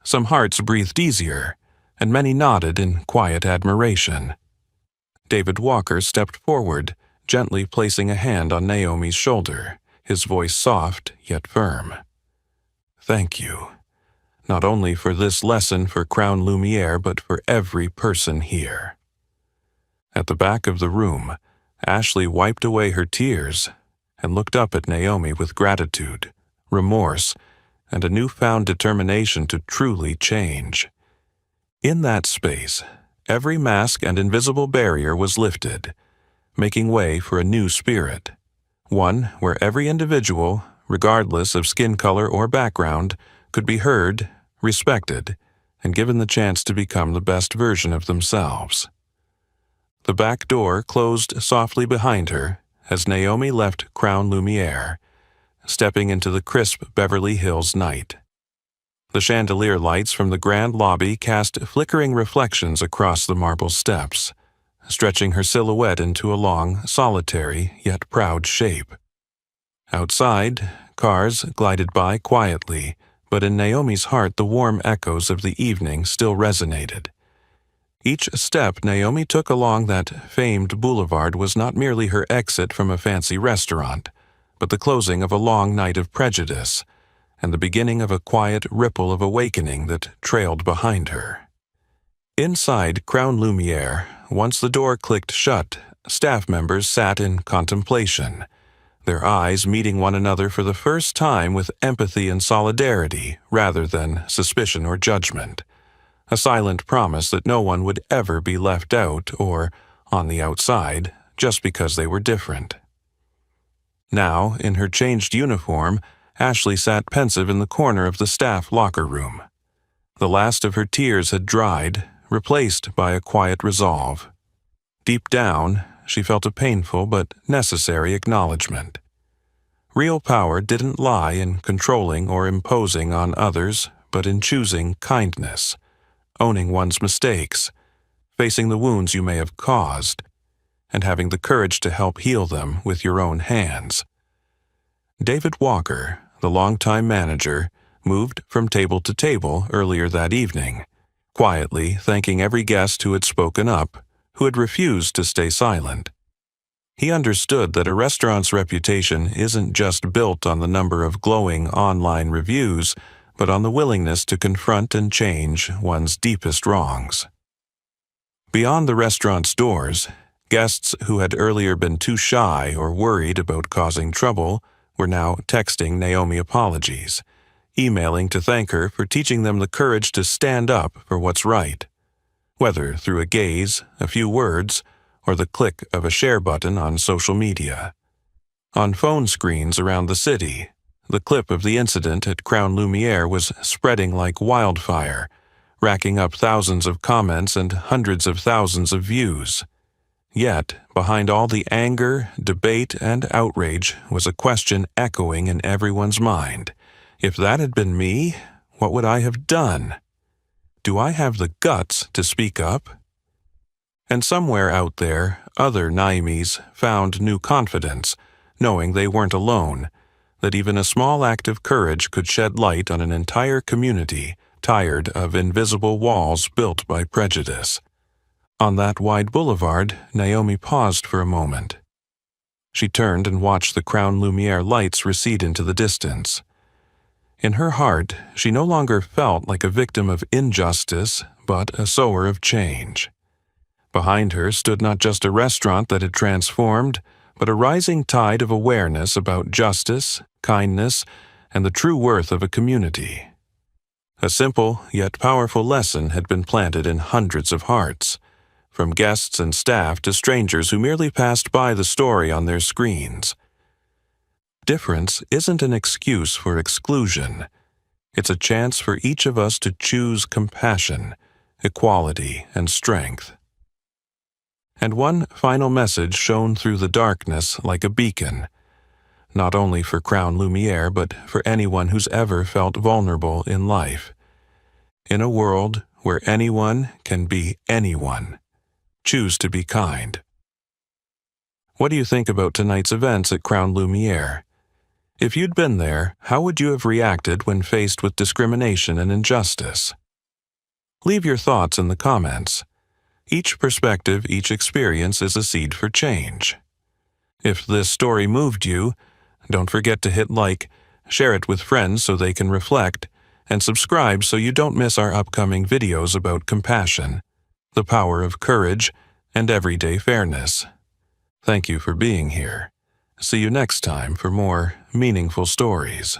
Speaker 1: some hearts breathed easier, and many nodded in quiet admiration. David Walker stepped forward, gently placing a hand on Naomi's shoulder, his voice soft yet firm. Thank you, not only for this lesson for Crown Lumiere, but for every person here. At the back of the room, Ashley wiped away her tears and looked up at Naomi with gratitude, remorse, and a newfound determination to truly change. In that space, every mask and invisible barrier was lifted, making way for a new spirit, one where every individual, regardless of skin color or background, could be heard, respected, and given the chance to become the best version of themselves. The back door closed softly behind her as Naomi left Crown Lumiere, stepping into the crisp Beverly Hills night. The chandelier lights from the grand lobby cast flickering reflections across the marble steps, stretching her silhouette into a long, solitary, yet proud shape. Outside, cars glided by quietly, but in Naomi's heart the warm echoes of the evening still resonated. Each step Naomi took along that famed boulevard was not merely her exit from a fancy restaurant, but the closing of a long night of prejudice, and the beginning of a quiet ripple of awakening that trailed behind her. Inside Crown Lumiere, once the door clicked shut, staff members sat in contemplation, their eyes meeting one another for the first time with empathy and solidarity rather than suspicion or judgment, a silent promise that no one would ever be left out or on the outside just because they were different. Now, in her changed uniform, Ashley sat pensive in the corner of the staff locker room. The last of her tears had dried, replaced by a quiet resolve. Deep down, she felt a painful but necessary acknowledgement. Real power didn't lie in controlling or imposing on others, but in choosing kindness, owning one's mistakes, facing the wounds you may have caused, and having the courage to help heal them with your own hands. David Walker, the longtime manager, moved from table to table earlier that evening, quietly thanking every guest who had spoken up, who had refused to stay silent. He understood that a restaurant's reputation isn't just built on the number of glowing online reviews, but on the willingness to confront and change one's deepest wrongs. Beyond the restaurant's doors, guests who had earlier been too shy or worried about causing trouble were now texting Naomi apologies, emailing to thank her for teaching them the courage to stand up for what's right, whether through a gaze, a few words, or the click of a share button on social media. On phone screens around the city, the clip of the incident at Crown Lumiere was spreading like wildfire, racking up thousands of comments and hundreds of thousands of views. Yet, behind all the anger, debate, and outrage was a question echoing in everyone's mind. If that had been me, what would I have done? Do I have the guts to speak up? And somewhere out there, other Naomis found new confidence, knowing they weren't alone, that even a small act of courage could shed light on an entire community tired of invisible walls built by prejudice. On that wide boulevard, Naomi paused for a moment. She turned and watched the Crown Lumiere lights recede into the distance. In her heart, she no longer felt like a victim of injustice, but a sower of change. Behind her stood not just a restaurant that had transformed, but a rising tide of awareness about justice, kindness, and the true worth of a community. A simple yet powerful lesson had been planted in hundreds of hearts, from guests and staff to strangers who merely passed by the story on their screens. Difference isn't an excuse for exclusion. It's a chance for each of us to choose compassion, equality, and strength. And one final message shone through the darkness like a beacon, not only for Crown Lumiere, but for anyone who's ever felt vulnerable in life. In a world where anyone can be anyone, choose to be kind. What do you think about tonight's events at Crown Lumiere? If you'd been there, how would you have reacted when faced with discrimination and injustice? Leave your thoughts in the comments. Each perspective, each experience is a seed for change. If this story moved you, don't forget to hit like, share it with friends so they can reflect, and subscribe so you don't miss our upcoming videos about compassion, the power of courage, and everyday fairness. Thank you for being here. See you next time for more meaningful stories.